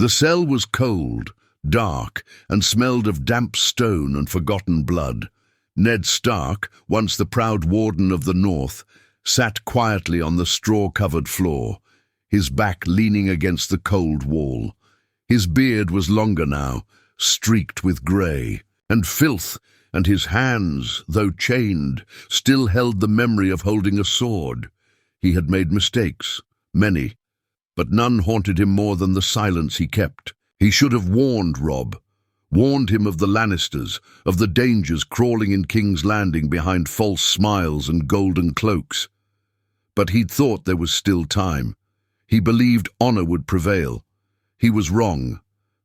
The cell was cold, dark, and smelled of damp stone and forgotten blood. Ned Stark, once the proud warden of the North, sat quietly on the straw-covered floor, his back leaning against the cold wall. His beard was longer now, streaked with grey and filth, and his hands, though chained, still held the memory of holding a sword. He had made mistakes, many, but none haunted him more than the silence he kept. He should have warned Robb, warned him of the Lannisters, of the dangers crawling in King's Landing behind false smiles and golden cloaks. But he'd thought there was still time. He believed honor would prevail. He was wrong.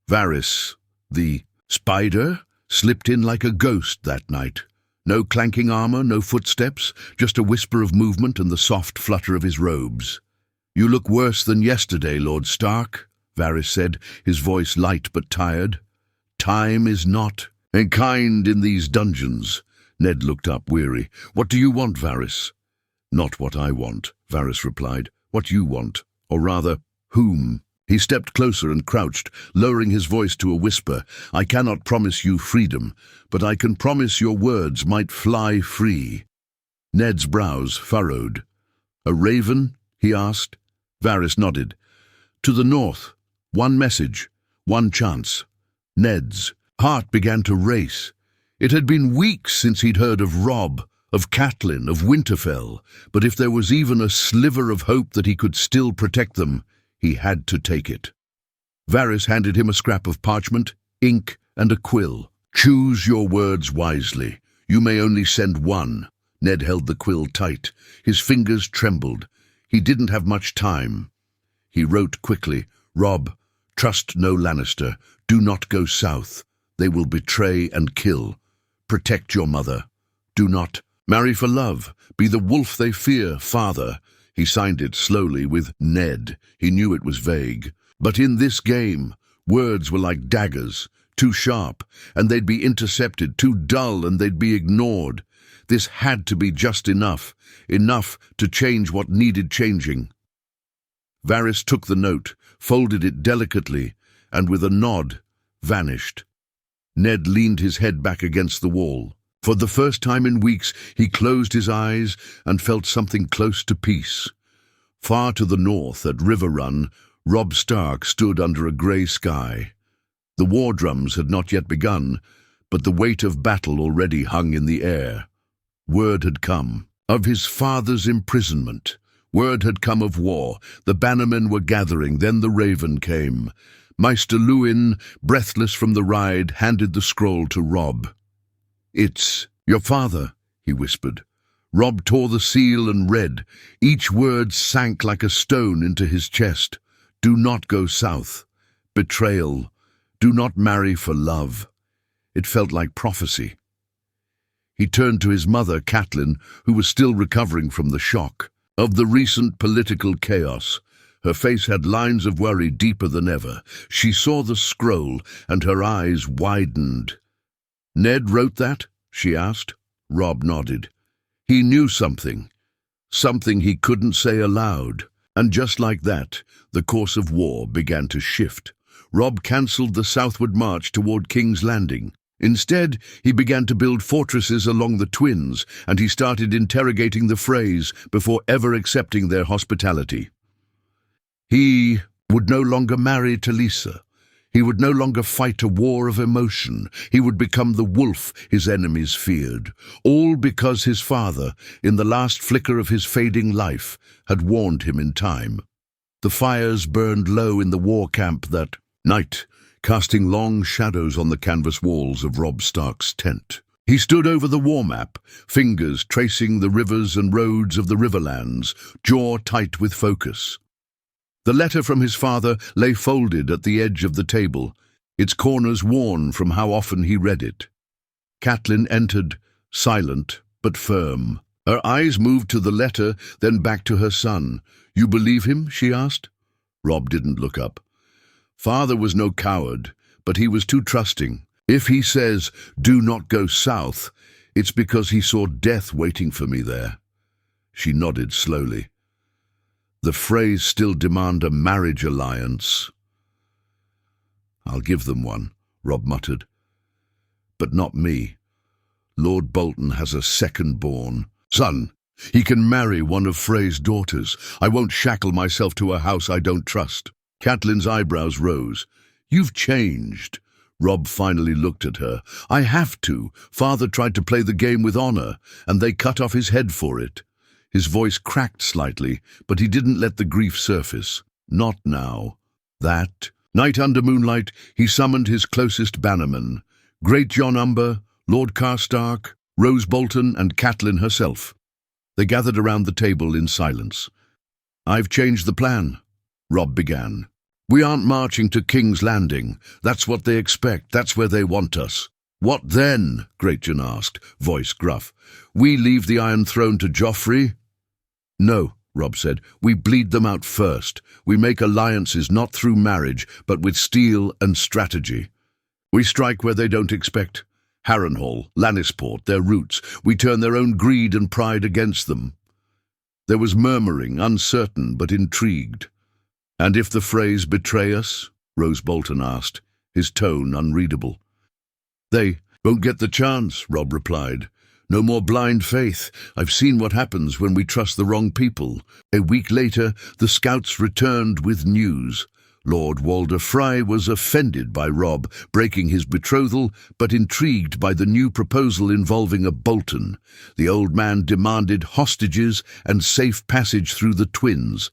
Varys, the spider, slipped in like a ghost that night. No clanking armor, no footsteps, just a whisper of movement and the soft flutter of his robes. "You look worse than yesterday, Lord Stark," Varys said, his voice light but tired. "Time is not kind in these dungeons." Ned looked up, weary. "What do you want, Varys?" "Not what I want," Varys replied. "What you want, or rather, whom?" He stepped closer and crouched, lowering his voice to a whisper. "I cannot promise you freedom, but I can promise your words might fly free." Ned's brows furrowed. "A raven?" he asked. Varys nodded. "To the north. One message. One chance." Ned's heart began to race. It had been weeks since he'd heard of Robb, of Catelyn, of Winterfell, but if there was even a sliver of hope that he could still protect them, he had to take it. Varys handed him a scrap of parchment, ink, and a quill. "Choose your words wisely. You may only send one." Ned held the quill tight. His fingers trembled. He didn't have much time. He wrote quickly, "Robb, trust no Lannister. Do not go south. They will betray and kill. Protect your mother. Do not marry for love. Be the wolf they fear, father." He signed it slowly with Ned. He knew it was vague. But in this game, words were like daggers, too sharp, and they'd be intercepted, too dull, and they'd be ignored. This had to be just enough to change what needed changing. Varys took the note, folded it delicately, and with a nod, vanished. Ned leaned his head back against the wall. For the first time in weeks, he closed his eyes and felt something close to peace. Far to the north, at River Run, Robb Stark stood under a grey sky. The war drums had not yet begun, but the weight of battle already hung in the air. Word had come of his father's imprisonment. Word had come of war. The bannermen were gathering. Then the raven came. Maester Luwin, breathless from the ride, handed the scroll to Robb. "It's your father," he whispered. Robb tore the seal and read. Each word sank like a stone into his chest. "Do not go south. Betrayal. Do not marry for love." It felt like prophecy. He turned to his mother, Catelyn, who was still recovering from the shock of the recent political chaos. Her face had lines of worry deeper than ever. She saw the scroll, and her eyes widened. "Ned wrote that?" she asked. Robb nodded. He knew something he couldn't say aloud. And just like that, the course of war began to shift. Robb cancelled the southward march toward King's Landing. Instead, he began to build fortresses along the Twins, and he started interrogating the Freys before ever accepting their hospitality. He would no longer marry Talisa. He would no longer fight a war of emotion. He would become the wolf his enemies feared, all because his father, in the last flicker of his fading life, had warned him in time. The fires burned low in the war camp that night, casting long shadows on the canvas walls of Robb Stark's tent. He stood over the war map, fingers tracing the rivers and roads of the Riverlands, jaw tight with focus. The letter from his father lay folded at the edge of the table, its corners worn from how often he read it. Catelyn entered, silent but firm. Her eyes moved to the letter, then back to her son. "You believe him?" she asked. Robb didn't look up. Father was no coward, but he was too trusting. If he says, "Do not go south," it's because he saw death waiting for me there. She nodded slowly. The Freys still demand a marriage alliance. I'll give them one, Robb muttered. But not me. Lord Bolton has a second-born son. He can marry one of Frey's daughters. I won't shackle myself to a house I don't trust. Catelyn's eyebrows rose. You've changed. Robb finally looked at her. I have to. Father tried to play the game with honor, and they cut off his head for it. His voice cracked slightly, but he didn't let the grief surface. Not now. That night under moonlight, he summoned his closest bannermen, Great John Umber, Lord Karstark, Rose Bolton, and Catelyn herself. They gathered around the table in silence. I've changed the plan, Robb began. We aren't marching to King's Landing. That's what they expect. That's where they want us. What then? Greatjon asked, voice gruff. We leave the Iron Throne to Joffrey? No, Robb said. We bleed them out first. We make alliances not through marriage, but with steel and strategy. We strike where they don't expect. Harrenhal, Lannisport, their roots. We turn their own greed and pride against them. There was murmuring, uncertain but intrigued. And if the Freys betray us? Rose Bolton asked, his tone unreadable. They won't get the chance, Robb replied. No more blind faith. I've seen what happens when we trust the wrong people. A week later, the scouts returned with news. Lord Walder Frey was offended by Robb breaking his betrothal, but intrigued by the new proposal involving a Bolton. The old man demanded hostages and safe passage through the twins.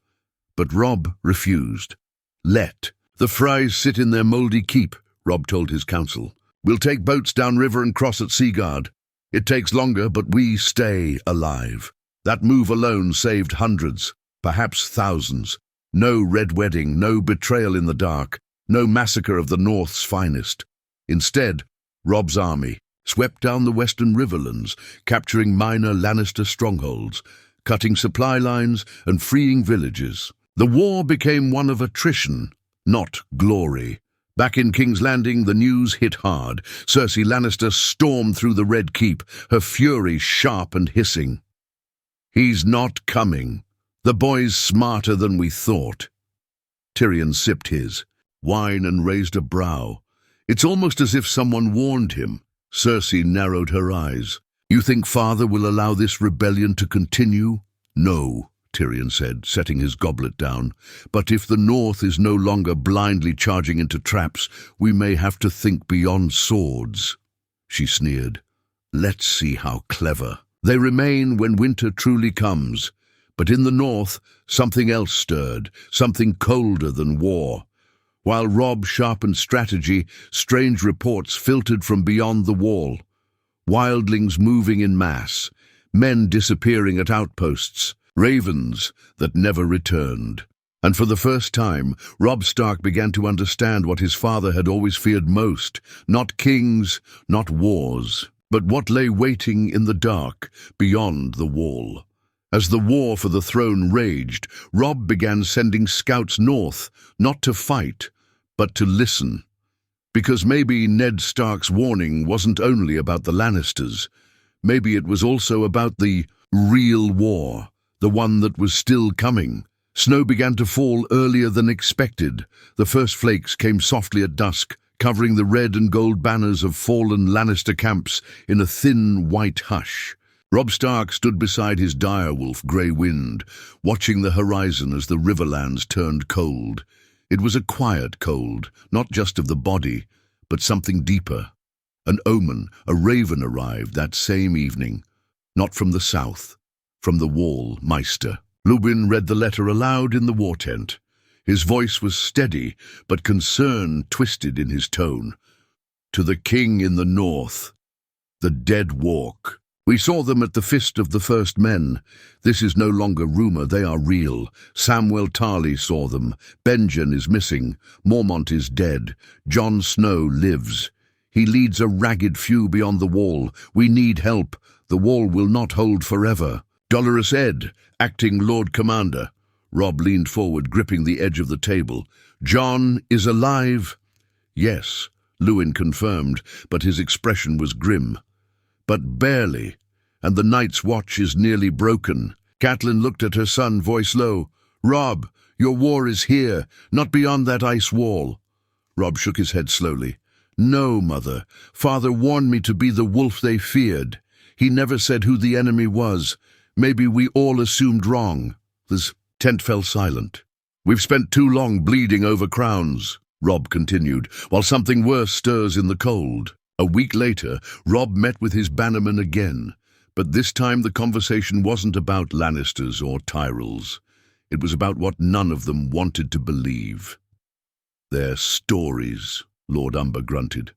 But Robb refused. Let the Freys sit in their mouldy keep, Robb told his council. We'll take boats downriver and cross at Seaguard. It takes longer, but we stay alive. That move alone saved hundreds, perhaps thousands. No red wedding, no betrayal in the dark, no massacre of the North's finest. Instead, Robb's army swept down the western riverlands, capturing minor Lannister strongholds, cutting supply lines and freeing villages. The war became one of attrition, not glory. Back in King's Landing, the news hit hard. Cersei Lannister stormed through the Red Keep, her fury sharp and hissing. He's not coming. The boy's smarter than we thought. Tyrion sipped his wine and raised a brow. It's almost as if someone warned him. Cersei narrowed her eyes. You think Father will allow this rebellion to continue? No, Tyrion said, setting his goblet down. But if the North is no longer blindly charging into traps, we may have to think beyond swords. She sneered. Let's see how clever. They remain when winter truly comes. But in the North, something else stirred, something colder than war. While Robb sharpened strategy, strange reports filtered from beyond the wall. Wildlings moving in mass, men disappearing at outposts, ravens that never returned. And for the first time, Robb Stark began to understand what his father had always feared most, not kings, not wars, but what lay waiting in the dark beyond the wall. As the war for the throne raged, Robb began sending scouts north, not to fight, but to listen. Because maybe Ned Stark's warning wasn't only about the Lannisters. Maybe it was also about the real war, the one that was still coming. Snow began to fall earlier than expected. The first flakes came softly at dusk, covering the red and gold banners of fallen Lannister camps in a thin white hush. Robb Stark stood beside his direwolf, Grey Wind, watching the horizon as the riverlands turned cold. It was a quiet cold, not just of the body, but something deeper. An omen, a raven arrived that same evening, not from the south, from the wall Meister. Luwin read the letter aloud in the war tent. His voice was steady, but concern twisted in his tone. To the king in the north, the dead walk. We saw them at the Fist of the First Men. This is no longer rumor, they are real. Samwell Tarly saw them. Benjen is missing. Mormont is dead. Jon Snow lives. He leads a ragged few beyond the wall. We need help. The wall will not hold forever. Dolorous Ed, acting Lord Commander. Robb leaned forward, gripping the edge of the table. Jon is alive? Yes, Luwin confirmed, but his expression was grim. But barely, and the night's watch is nearly broken. Catelyn looked at her son, voice low. Robb, your war is here, not beyond that ice wall. Robb shook his head slowly. No, Mother. Father warned me to be the wolf they feared. He never said who the enemy was. Maybe we all assumed wrong. The tent fell silent. We've spent too long bleeding over crowns, Robb continued, while something worse stirs in the cold. A week later, Robb met with his bannermen again, but this time the conversation wasn't about Lannisters or Tyrells. It was about what none of them wanted to believe. Their stories, Lord Umber grunted.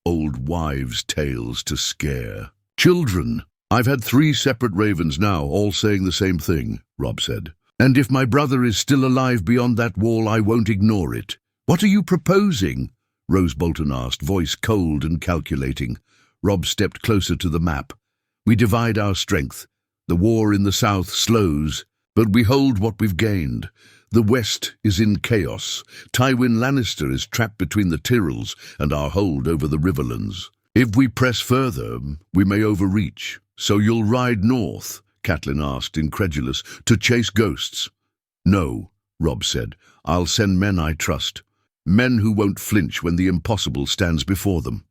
Old wives' tales to scare. Children! I've had 3 separate ravens now, all saying the same thing, Robb said. And if my brother is still alive beyond that wall, I won't ignore it. What are you proposing? Rose Bolton asked, voice cold and calculating. Robb stepped closer to the map. We divide our strength. The war in the south slows, but we hold what we've gained. The west is in chaos. Tywin Lannister is trapped between the Tyrells and our hold over the Riverlands. If we press further, we may overreach. So you'll ride north, Catelyn asked, incredulous, to chase ghosts? No, Robb said. I'll send men I trust. Men who won't flinch when the impossible stands before them.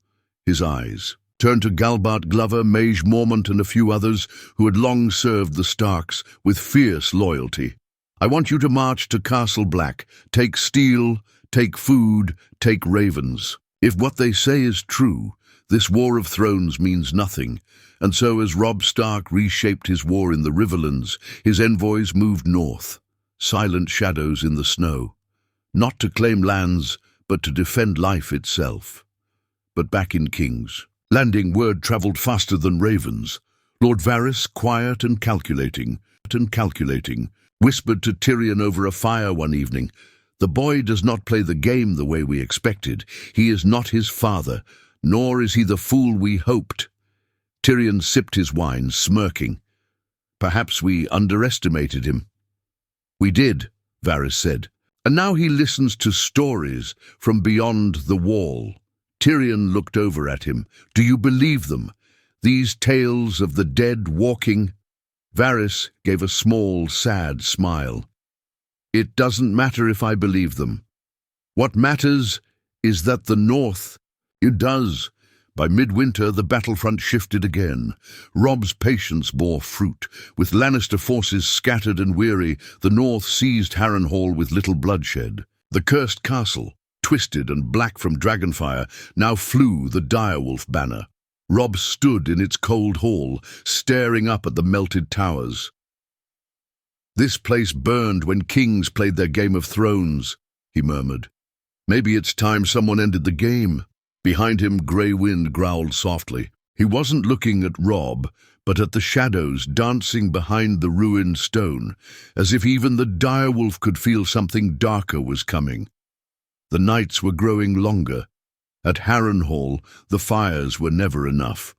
His eyes turned to Galbart Glover, Mage Mormont and a few others who had long served the Starks with fierce loyalty. I want you to march to Castle Black, take steel, take food, take ravens. If what they say is true, this War of Thrones means nothing, and so as Robb Stark reshaped his war in the Riverlands, his envoys moved north, silent shadows in the snow, not to claim lands, but to defend life itself. But back in King's Landing, word travelled faster than ravens. Lord Varys, quiet and calculating, whispered to Tyrion over a fire one evening, "The boy does not play the game the way we expected. He is not his father, nor is he the fool we hoped." Tyrion sipped his wine, smirking. "Perhaps we underestimated him." "We did," Varys said. "And now he listens to stories from beyond the wall." Tyrion looked over at him. "Do you believe them? These tales of the dead walking?" Varys gave a small, sad smile. "It doesn't matter if I believe them. What matters is that the North, it does." By midwinter, the battlefront shifted again. Robb's patience bore fruit. With Lannister forces scattered and weary, the North seized Harrenhal with little bloodshed. The cursed castle, twisted and black from dragonfire, now flew the direwolf banner. Robb stood in its cold hall, staring up at the melted towers. "This place burned when kings played their Game of Thrones," he murmured. "Maybe it's time someone ended the game." Behind him, Grey Wind growled softly. He wasn't looking at Robb, but at the shadows dancing behind the ruined stone, as if even the direwolf could feel something darker was coming. The nights were growing longer. At Harrenhal, the fires were never enough.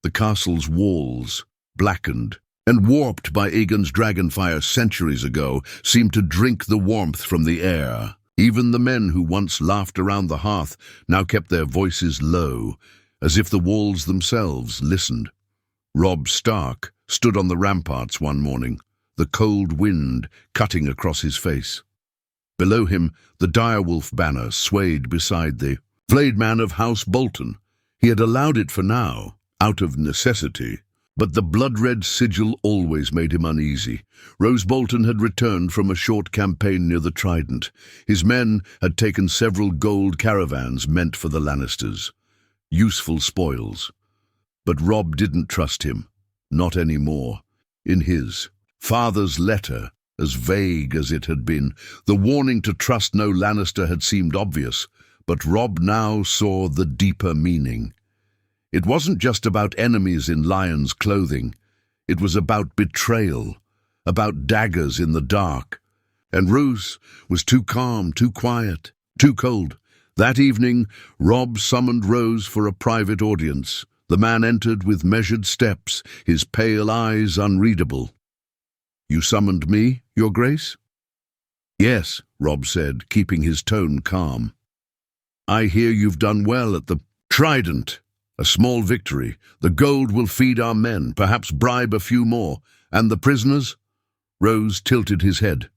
The castle's walls, blackened and warped by Aegon's dragonfire centuries ago, seemed to drink the warmth from the air. Even the men who once laughed around the hearth now kept their voices low, as if the walls themselves listened. Robb Stark stood on the ramparts one morning, the cold wind cutting across his face. Below him, the direwolf banner swayed beside the flayed man of House Bolton. He had allowed it for now, out of necessity, but the blood-red sigil always made him uneasy. Roose Bolton had returned from a short campaign near the Trident. His men had taken several gold caravans meant for the Lannisters. Useful spoils. But Robb didn't trust him. Not anymore. In his father's letter, as vague as it had been, the warning to trust no Lannister had seemed obvious, but Robb now saw the deeper meaning. It wasn't just about enemies in lion's clothing. It was about betrayal, about daggers in the dark. And Roose was too calm, too quiet, too cold. That evening, Robb summoned Rose for a private audience. The man entered with measured steps, his pale eyes unreadable. "You summoned me, Your Grace?" "Yes," Robb said, keeping his tone calm. "I hear you've done well at the Trident. A small victory. The gold will feed our men, perhaps bribe a few more. And the prisoners?" Rose tilted his head.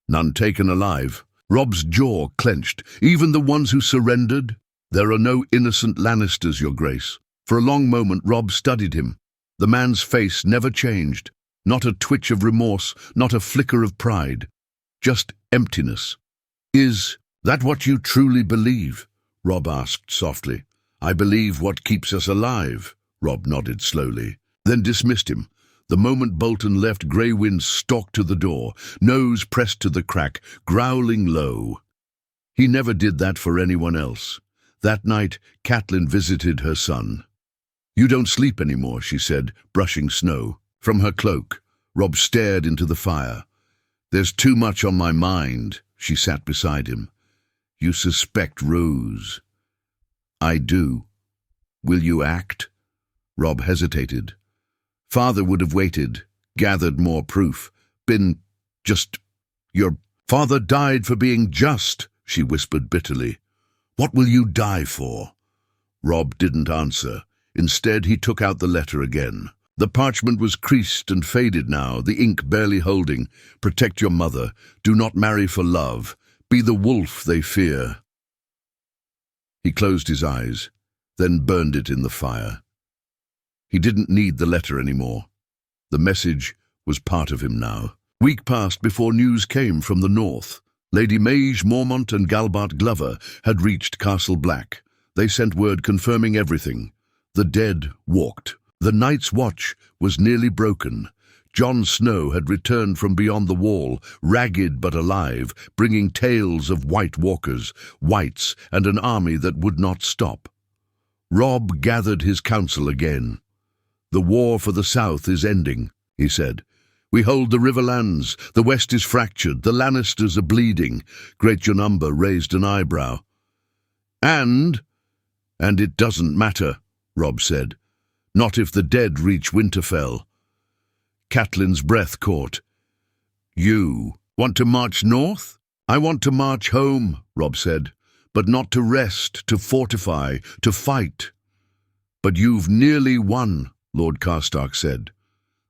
"None taken alive." Robb's jaw clenched. "Even the ones who surrendered? There are no innocent Lannisters, Your Grace." For a long moment Robb studied him. The man's face never changed. Not a twitch of remorse, not a flicker of pride. Just emptiness. "Is that what you truly believe?" Robb asked softly. "I believe what keeps us alive," Robb nodded slowly, then dismissed him. The moment Bolton left, Grey Wind stalked to the door, nose pressed to the crack, growling low. He never did that for anyone else. That night, Catelyn visited her son. "You don't sleep anymore," she said, brushing snow. From her cloak, Robb stared into the fire. "There's too much on my mind." She sat beside him. "You suspect Rose." "I do. Will you act?" Robb hesitated. "Father would have waited, gathered more proof, been just... Your father died for being just," she whispered bitterly. "What will you die for?" Robb didn't answer. Instead, he took out the letter again. The parchment was creased and faded now, the ink barely holding. "Protect your mother. Do not marry for love. Be the wolf they fear." He closed his eyes, then burned it in the fire. He didn't need the letter anymore. The message was part of him now. Week passed before news came from the north. Lady Maige Mormont and Galbart Glover had reached Castle Black. They sent word confirming everything. The dead walked. The Night's Watch was nearly broken. Jon Snow had returned from beyond the wall, ragged but alive, bringing tales of white walkers, whites, and an army that would not stop. Robb gathered his council again. "The war for the south is ending," he said. "We hold the Riverlands. The west is fractured. The Lannisters are bleeding." Great Janumba raised an eyebrow. And it doesn't matter," Robb said. "Not if the dead reach Winterfell." Catelyn's breath caught. "You want to march north?" "I want to march home," Robb said. "But not to rest, to fortify, to fight." "But you've nearly won," Lord Karstark said.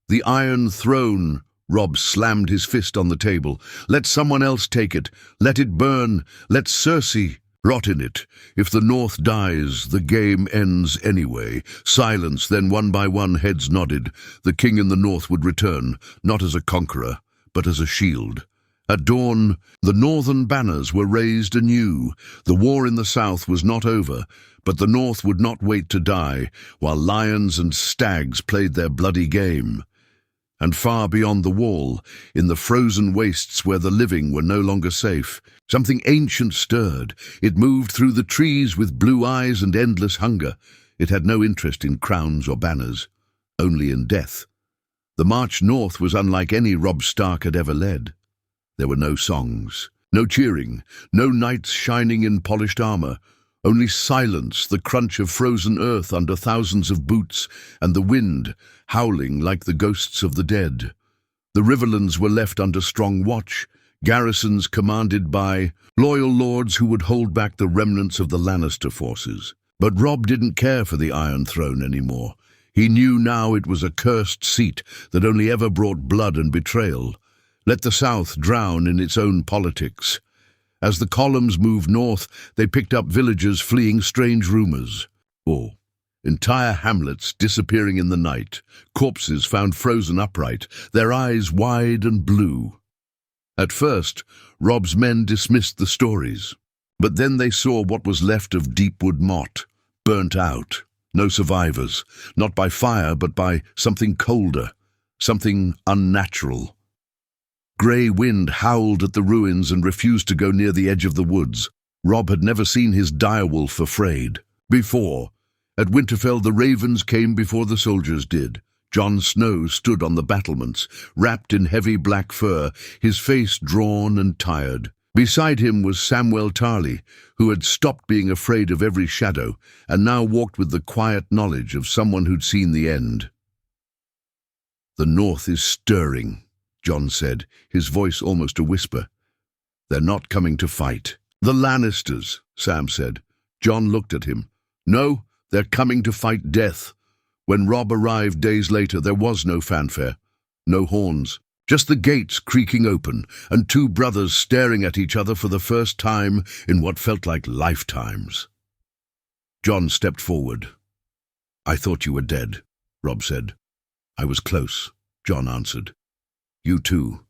"The Iron Throne," Robb slammed his fist on the table. "Let someone else take it. Let it burn. Let Cersei rot in it. If the North dies, the game ends anyway." Silence, then one by one heads nodded. The king in the North would return, not as a conqueror, but as a shield. At dawn, the northern banners were raised anew. The war in the south was not over, but the North would not wait to die, while lions and stags played their bloody game. And far beyond the wall, in the frozen wastes where the living were no longer safe, something ancient stirred. It moved through the trees with blue eyes and endless hunger. It had no interest in crowns or banners, only in death. The march north was unlike any Robb Stark had ever led. There were no songs, no cheering, no knights shining in polished armor. Only silence, the crunch of frozen earth under thousands of boots, and the wind howling like the ghosts of the dead. The Riverlands were left under strong watch, garrisons commanded by loyal lords who would hold back the remnants of the Lannister forces. But Robb didn't care for the Iron Throne anymore. He knew now it was a cursed seat that only ever brought blood and betrayal. Let the South drown in its own politics. As the columns moved north, they picked up villagers fleeing strange rumors. Entire hamlets disappearing in the night, corpses found frozen upright, their eyes wide and blue. At first, Robb's men dismissed the stories, but then they saw what was left of Deepwood Motte, burnt out. No survivors, not by fire but by something colder, something unnatural. Grey Wind howled at the ruins and refused to go near the edge of the woods. Robb had never seen his direwolf afraid. Before, at Winterfell, the ravens came before the soldiers did. Jon Snow stood on the battlements, wrapped in heavy black fur, his face drawn and tired. Beside him was Samwell Tarly, who had stopped being afraid of every shadow, and now walked with the quiet knowledge of someone who'd seen the end. "The North is stirring," Jon said, his voice almost a whisper. "They're not coming to fight." "The Lannisters," Sam said. Jon looked at him. "No, they're coming to fight death." When Robb arrived days later, there was no fanfare, no horns, Just the gates creaking open, and two brothers staring at each other for the first time in what felt like lifetimes. Jon stepped forward. "I thought you were dead," Robb said. "I was close," Jon answered. "You too."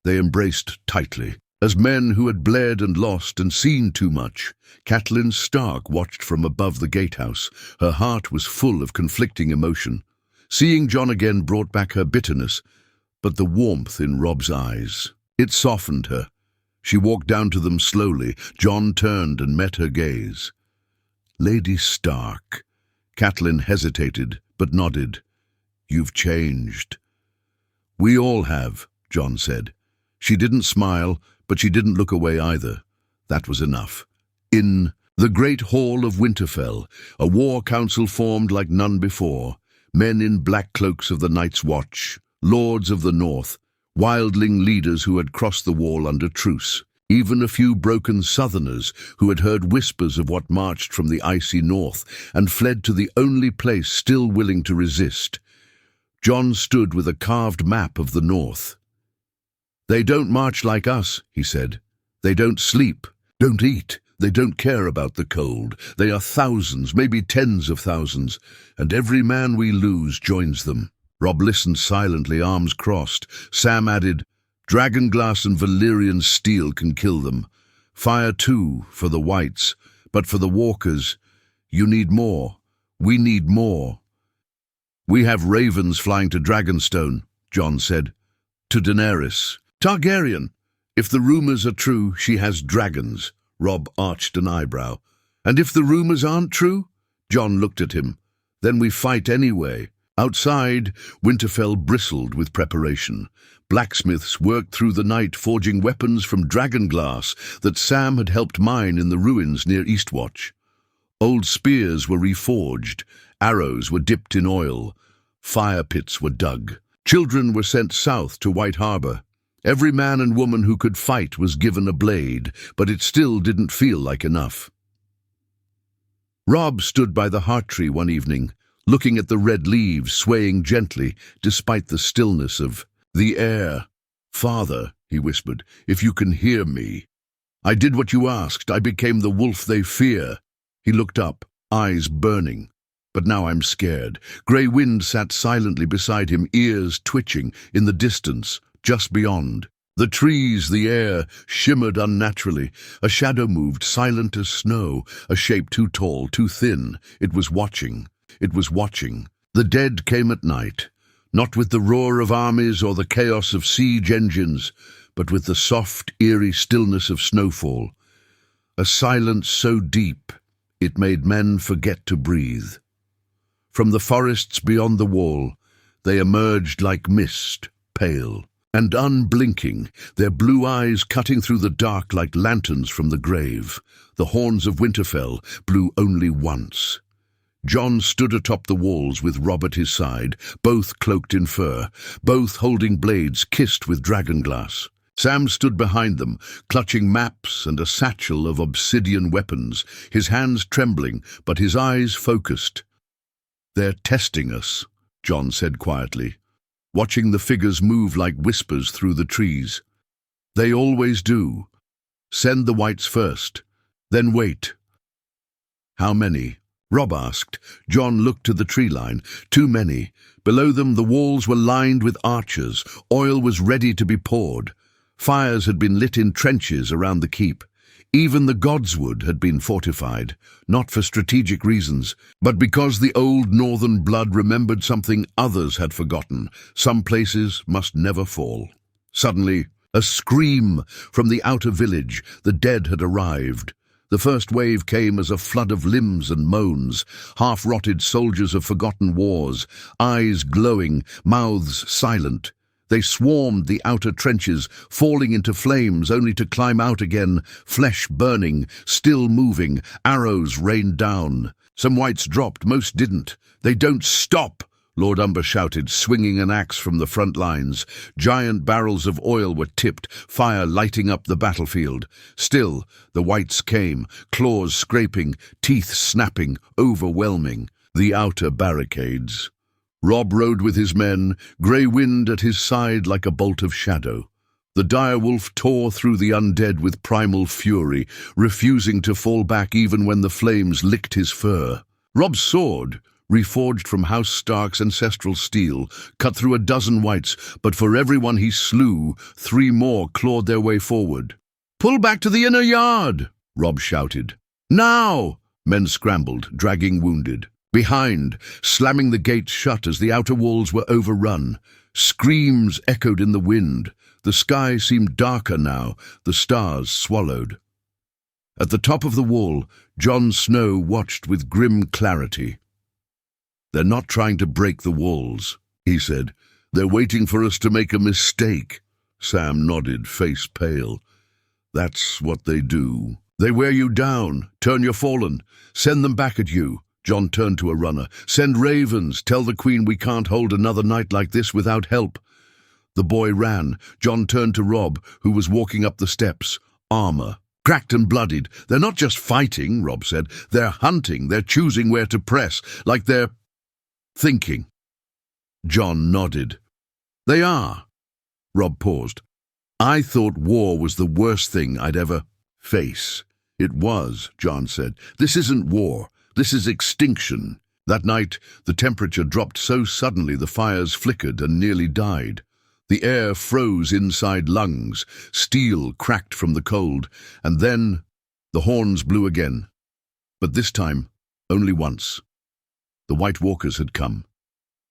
They embraced tightly, as men who had bled and lost and seen too much. Catelyn Stark watched from above the gatehouse. Her heart was full of conflicting emotion. Seeing Jon again brought back her bitterness, but the warmth in Robb's eyes. It softened her. She walked down to them slowly. Jon turned and met her gaze. "Lady Stark." Catelyn hesitated, but nodded. "You've changed." "We all have," Jon said. She didn't smile, but she didn't look away either. That was enough. In the great hall of Winterfell, a war council formed like none before. Men in black cloaks of the Night's Watch, lords of the North, wildling leaders who had crossed the wall under truce. Even a few broken southerners who had heard whispers of what marched from the icy north and fled to the only place still willing to resist. Jon stood with a carved map of the north. "They don't march like us," he said. "They don't sleep, don't eat. They don't care about the cold. They are thousands, maybe tens of thousands, and every man we lose joins them." Robb listened silently, arms crossed. Sam added, "Dragonglass and Valyrian steel can kill them. Fire too, for the whites, but for the walkers, you need more. We need more." "We have ravens flying to Dragonstone," Jon said. "To Daenerys. Targaryen. If the rumors are true, she has dragons." Robb arched an eyebrow. "And if the rumors aren't true?" Jon looked at him. "Then we fight anyway." Outside, Winterfell bristled with preparation. Blacksmiths worked through the night forging weapons from dragonglass that Sam had helped mine in the ruins near Eastwatch. Old spears were reforged, arrows were dipped in oil, fire pits were dug. Children were sent south to White Harbor. Every man and woman who could fight was given a blade, but it still didn't feel like enough. Robb stood by the heart tree one evening, looking at the red leaves swaying gently despite the stillness of the air. "Father," he whispered, "if you can hear me. I did what you asked. I became the wolf they fear." He looked up, eyes burning. "But now I'm scared." Grey Wind sat silently beside him, ears twitching, in the distance, just beyond. The trees, the air, shimmered unnaturally. A shadow moved, silent as snow, a shape too tall, too thin. It was watching. It was watching. The dead came at night, not with the roar of armies or the chaos of siege engines, but with the soft, eerie stillness of snowfall. A silence so deep, it made men forget to breathe. From the forests beyond the wall, they emerged like mist, pale and unblinking, their blue eyes cutting through the dark like lanterns from the grave. The horns of Winterfell blew only once. Jon stood atop the walls with Robb at his side, both cloaked in fur, both holding blades kissed with dragonglass. Sam stood behind them, clutching maps and a satchel of obsidian weapons, his hands trembling, but his eyes focused. "They're testing us," Jon said quietly, watching the figures move like whispers through the trees. "They always do. Send the whites first, then wait." "How many?" Robb asked. Jon looked to the tree line. "Too many." Below them the walls were lined with archers. Oil was ready to be poured. Fires had been lit in trenches around the keep. Even the Godswood had been fortified, not for strategic reasons, but because the old northern blood remembered something others had forgotten. Some places must never fall. Suddenly, a scream from the outer village. The dead had arrived. The first wave came as a flood of limbs and moans, half-rotted soldiers of forgotten wars, eyes glowing, mouths silent. They swarmed the outer trenches, falling into flames only to climb out again, flesh burning, still moving, arrows rained down. Some whites dropped, most didn't. "They don't stop!" Lord Umber shouted, swinging an axe from the front lines. Giant barrels of oil were tipped, fire lighting up the battlefield. Still, the whites came, claws scraping, teeth snapping, overwhelming. The outer barricades Robb rode with his men, grey wind at his side like a bolt of shadow. The direwolf tore through the undead with primal fury, refusing to fall back even when the flames licked his fur. Robb's sword, reforged from House Stark's ancestral steel, cut through a dozen wights, but for every one he slew, 3 more clawed their way forward. "Pull back to the inner yard!" Robb shouted. "Now!" Men scrambled, dragging wounded. Behind, slamming the gates shut as the outer walls were overrun. Screams echoed in the wind. The sky seemed darker now, the stars swallowed. At the top of the wall, Jon Snow watched with grim clarity. "They're not trying to break the walls," he said. "They're waiting for us to make a mistake." Sam nodded, face pale. "That's what they do. They wear you down, turn your fallen, send them back at you." Jon turned to a runner. "Send ravens, tell the Queen we can't hold another night like this without help." The boy ran. Jon turned to Robb, who was walking up the steps. Armor, cracked and bloodied. "They're not just fighting," Robb said. "They're hunting, they're choosing where to press, like they're thinking." Jon nodded. "They are." Robb paused. "I thought war was the worst thing I'd ever face." "It was," Jon said. "This isn't war. This is extinction." That night, the temperature dropped so suddenly the fires flickered and nearly died. The air froze inside lungs, steel cracked from the cold, and then the horns blew again. But this time, only once. The White Walkers had come.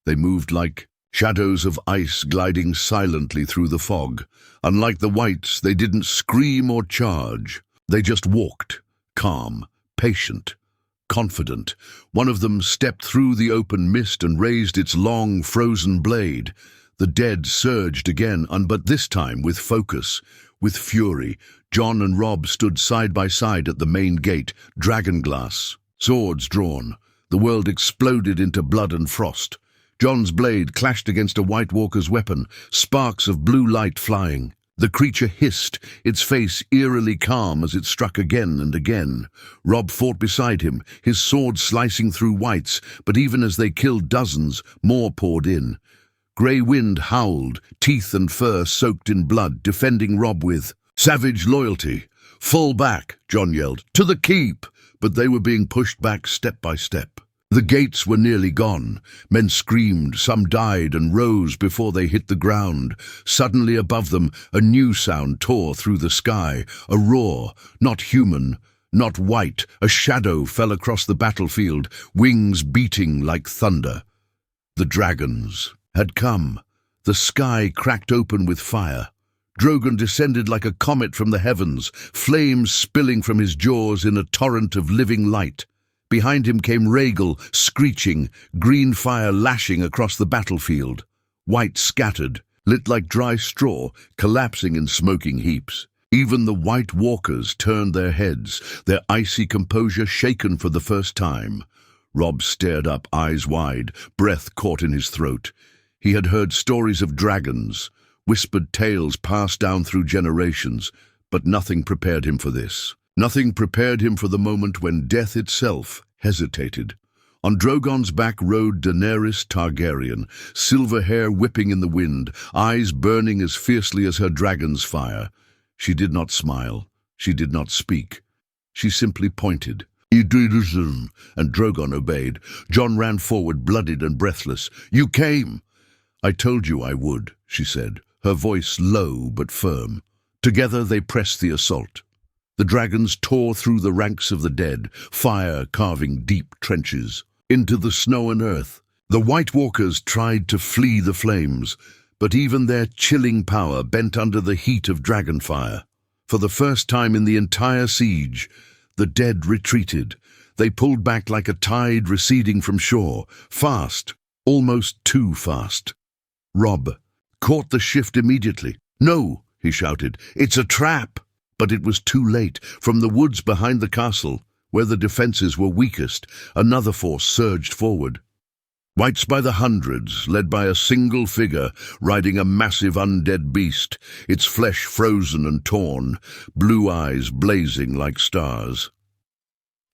They moved like shadows of ice gliding silently through the fog. Unlike the Whites, they didn't scream or charge. They just walked, calm, patient, confident. One of them stepped through the open mist and raised its long, frozen blade. The dead surged again, but this time with focus, with fury. Jon and Robb stood side by side at the main gate, dragonglass, swords drawn. The world exploded into blood and frost. Jon's blade clashed against a White Walker's weapon, sparks of blue light flying. The creature hissed, its face eerily calm as it struck again and again. Robb fought beside him, his sword slicing through Whites, but even as they killed dozens, more poured in. Grey wind howled, teeth and fur soaked in blood, defending Robb with savage loyalty. "Fall back," Jon yelled, "to the keep!" But they were being pushed back step by step. The gates were nearly gone. Men screamed, some died and rose before they hit the ground. Suddenly above them, a new sound tore through the sky, a roar, not human, not white. A shadow fell across the battlefield, wings beating like thunder. The dragons had come. The sky cracked open with fire. Drogon descended like a comet from the heavens, flames spilling from his jaws in a torrent of living light. Behind him came Rhaegal, screeching, green fire lashing across the battlefield. White scattered, lit like dry straw, collapsing in smoking heaps. Even the White Walkers turned their heads, their icy composure shaken for the first time. Robb stared up, eyes wide, breath caught in his throat. He had heard stories of dragons, whispered tales passed down through generations, but nothing prepared him for this. Nothing prepared him for the moment when death itself hesitated. On Drogon's back rode Daenerys Targaryen, silver hair whipping in the wind, eyes burning as fiercely as her dragon's fire. She did not smile. She did not speak. She simply pointed. "Idrism," and Drogon obeyed. Jon ran forward, bloodied and breathless. "You came!" "I told you I would," she said, her voice low but firm. Together they pressed the assault. The dragons tore through the ranks of the dead, fire carving deep trenches. Into the snow and earth, the White Walkers tried to flee the flames, but even their chilling power bent under the heat of dragonfire. For the first time in the entire siege, the dead retreated. They pulled back like a tide receding from shore, fast, almost too fast. Robb caught the shift immediately. "No," he shouted, "it's a trap!" But it was too late. From the woods behind the castle, where the defenses were weakest, another force surged forward. Whites by the hundreds, led by a single figure, riding a massive undead beast, its flesh frozen and torn, blue eyes blazing like stars.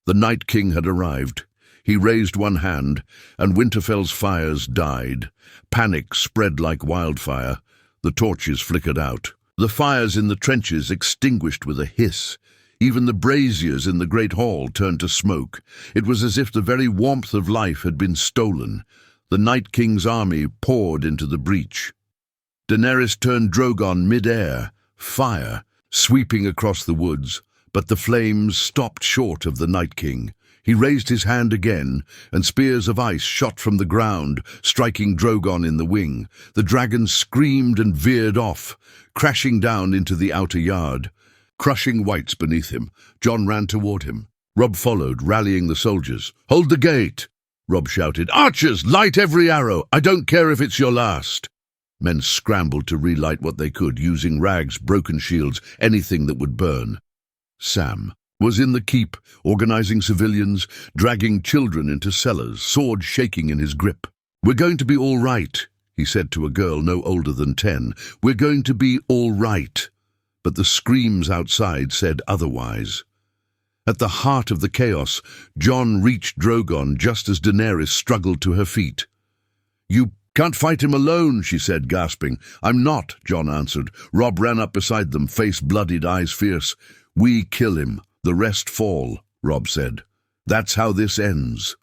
The Night King had arrived. He raised one hand, and Winterfell's fires died. Panic spread like wildfire. The torches flickered out. The fires in the trenches extinguished with a hiss. Even the braziers in the great hall turned to smoke. It was as if the very warmth of life had been stolen. The Night King's army poured into the breach. Daenerys turned Drogon mid-air, fire, sweeping across the woods, but the flames stopped short of the Night King. He raised his hand again, and spears of ice shot from the ground, striking Drogon in the wing. The dragon screamed and veered off, crashing down into the outer yard. Crushing whites beneath him, Jon ran toward him. Robb followed, rallying the soldiers. "Hold the gate!" Robb shouted. "Archers, light every arrow! I don't care if it's your last!" Men scrambled to relight what they could, using rags, broken shields, anything that would burn. Sam was in the keep, organizing civilians, dragging children into cellars, sword shaking in his grip. "We're going to be all right," he said to a girl no older than 10. "We're going to be all right." But the screams outside said otherwise. At the heart of the chaos, Jon reached Drogon just as Daenerys struggled to her feet. "You can't fight him alone," she said, gasping. "I'm not," Jon answered. Robb ran up beside them, face bloodied, eyes fierce. "We kill him. The rest fall," Robb said. "That's how this ends."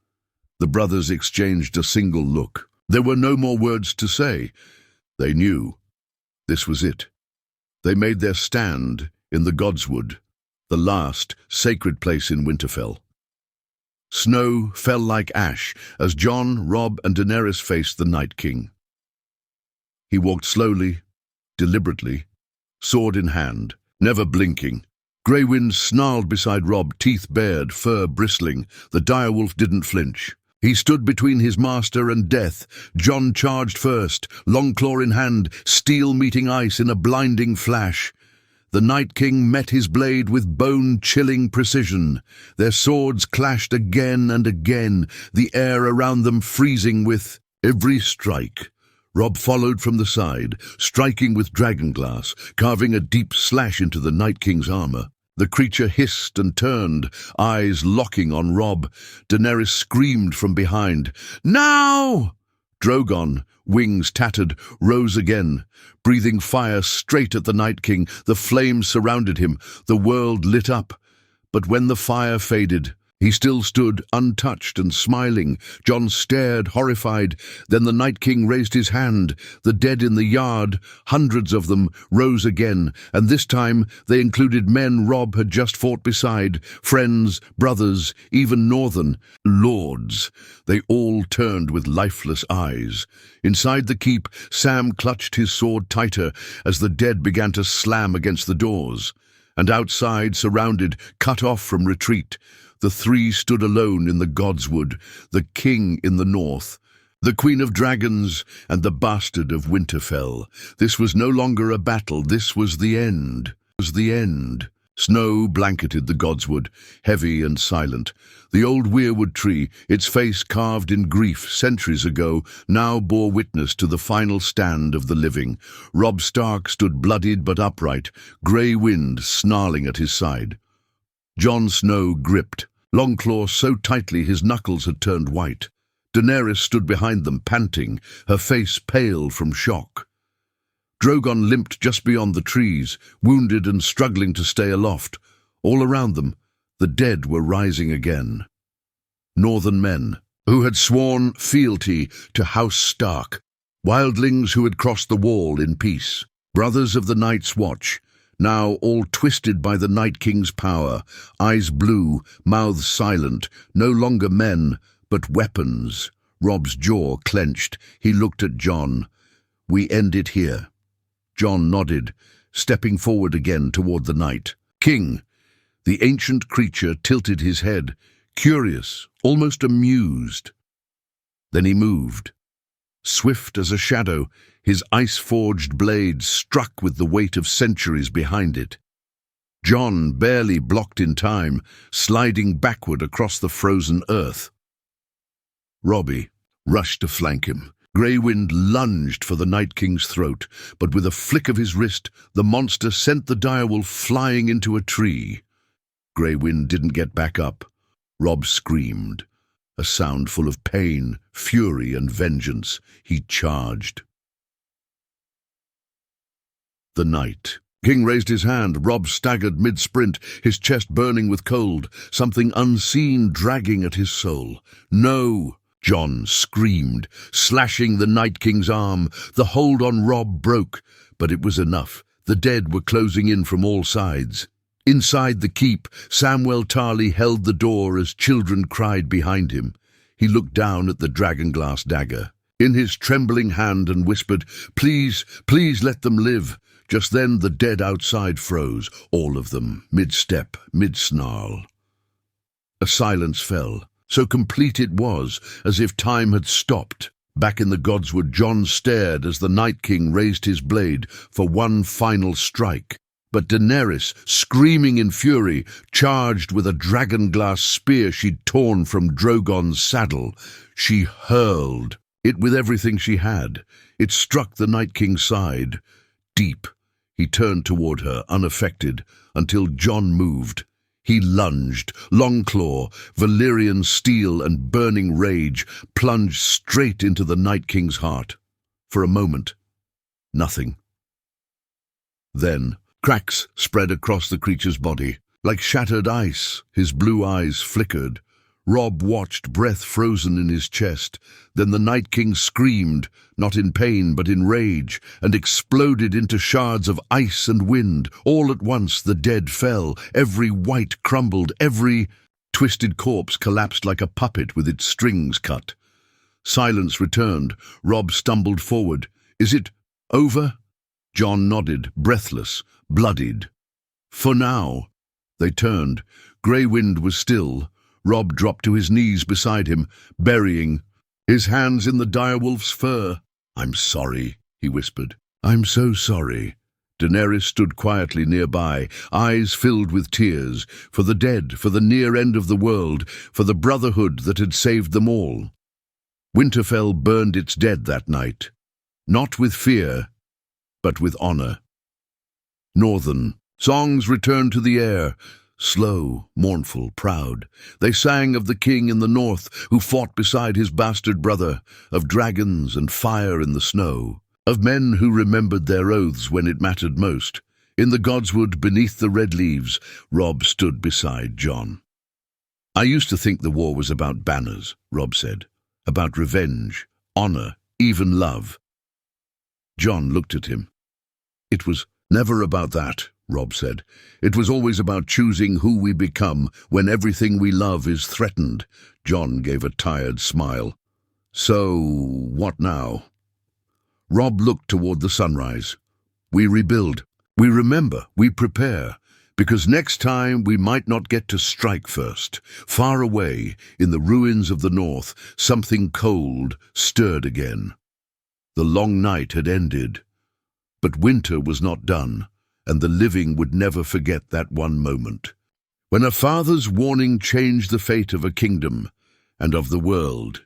The brothers exchanged a single look. There were no more words to say. They knew. This was it. They made their stand in the Godswood, the last sacred place in Winterfell. Snow fell like ash as Jon, Robb, and Daenerys faced the Night King. He walked slowly, deliberately, sword in hand, never blinking. Grey Wind snarled beside Robb, teeth bared, fur bristling. The direwolf didn't flinch. He stood between his master and death. Jon charged first, Longclaw in hand, steel meeting ice in a blinding flash. The Night King met his blade with bone-chilling precision. Their swords clashed again and again, the air around them freezing with every strike. Robb followed from the side, striking with dragonglass, carving a deep slash into the Night King's armor. The creature hissed and turned, eyes locking on Robb. Daenerys screamed from behind, "Now!" Drogon, wings tattered, rose again, breathing fire straight at the Night King. The flames surrounded him, the world lit up. But when the fire faded, he still stood untouched and smiling. Jon stared, horrified. Then the Night King raised his hand. The dead in the yard, hundreds of them, rose again, and this time they included men Robb had just fought beside, friends, brothers, even northern lords. They all turned with lifeless eyes. Inside the keep, Sam clutched his sword tighter as the dead began to slam against the doors. And outside, surrounded, cut off from retreat, the three stood alone in the Godswood, the king in the north, the queen of dragons, and the bastard of Winterfell. This was no longer a battle, this was the end. It was the end. Snow blanketed the Godswood, heavy and silent. The old weirwood tree, its face carved in grief centuries ago, now bore witness to the final stand of the living. Robb Stark stood bloodied but upright, Grey Wind snarling at his side. Jon Snow gripped, Longclaw so tightly his knuckles had turned white. Daenerys stood behind them, panting, her face pale from shock. Drogon limped just beyond the trees, wounded and struggling to stay aloft. All around them, the dead were rising again. Northern men, who had sworn fealty to House Stark, wildlings who had crossed the wall in peace, brothers of the Night's Watch, now all twisted by the Night King's power, eyes blue, mouths silent, no longer men, but weapons. Robb's jaw clenched. He looked at Jon. "We end it here." Jon nodded, stepping forward again toward the Night King. The ancient creature tilted his head, curious, almost amused. Then he moved. Swift as a shadow, his ice-forged blade struck with the weight of centuries behind it. Jon barely blocked in time, sliding backward across the frozen earth. Robbie rushed to flank him. Grey Wind lunged for the Night King's throat, but with a flick of his wrist, the monster sent the direwolf flying into a tree. Grey Wind didn't get back up. Robb screamed. A sound full of pain, fury, and vengeance. He charged. The night. King raised his hand. Robb staggered mid-sprint, his chest burning with cold, something unseen dragging at his soul. "No!" Jon screamed, slashing the Night King's arm. The hold on Robb broke, but it was enough. The dead were closing in from all sides. Inside the keep, Samwell Tarly held the door as children cried behind him. He looked down at the dragonglass dagger in his trembling hand and whispered, "Please, please let them live." Just then the dead outside froze, all of them, mid-step, mid-snarl. A silence fell, so complete it was, as if time had stopped. Back in the godswood, Jon stared as the Night King raised his blade for one final strike. But Daenerys, screaming in fury, charged with a dragonglass spear she'd torn from Drogon's saddle. She hurled it with everything she had. It struck the Night King's side. Deep. He turned toward her, unaffected, until Jon moved. He lunged, Longclaw, Valyrian steel and burning rage, plunged straight into the Night King's heart. For a moment, nothing. Then, cracks spread across the creature's body. Like shattered ice, his blue eyes flickered. Robb watched, breath frozen in his chest. Then the Night King screamed, not in pain but in rage, and exploded into shards of ice and wind. All at once the dead fell, every wight crumbled, every twisted corpse collapsed like a puppet with its strings cut. Silence returned. Robb stumbled forward. "Is it over?" Jon nodded, breathless, bloodied. "For now." They turned. Grey Wind was still. Robb dropped to his knees beside him, burying his hands in the direwolf's fur. "I'm sorry," he whispered. "I'm so sorry." Daenerys stood quietly nearby, eyes filled with tears, for the dead, for the near end of the world, for the brotherhood that had saved them all. Winterfell burned its dead that night, not with fear, but with honor. Northern songs returned to the air, slow, mournful, proud. They sang of the king in the north who fought beside his bastard brother, of dragons and fire in the snow, of men who remembered their oaths when it mattered most. In the godswood, beneath the red leaves, Robb stood beside Jon. "I used to think the war was about banners," Robb said, "about revenge, honor, even love." Jon looked at him. "It was never about that," Robb said. "It was always about choosing who we become when everything we love is threatened." Jon gave a tired smile. "So, what now?" Robb looked toward the sunrise. "We rebuild. We remember. We prepare. Because next time we might not get to strike first." Far away, in the ruins of the north, something cold stirred again. The long night had ended. But winter was not done, and the living would never forget that one moment, when a father's warning changed the fate of a kingdom and of the world.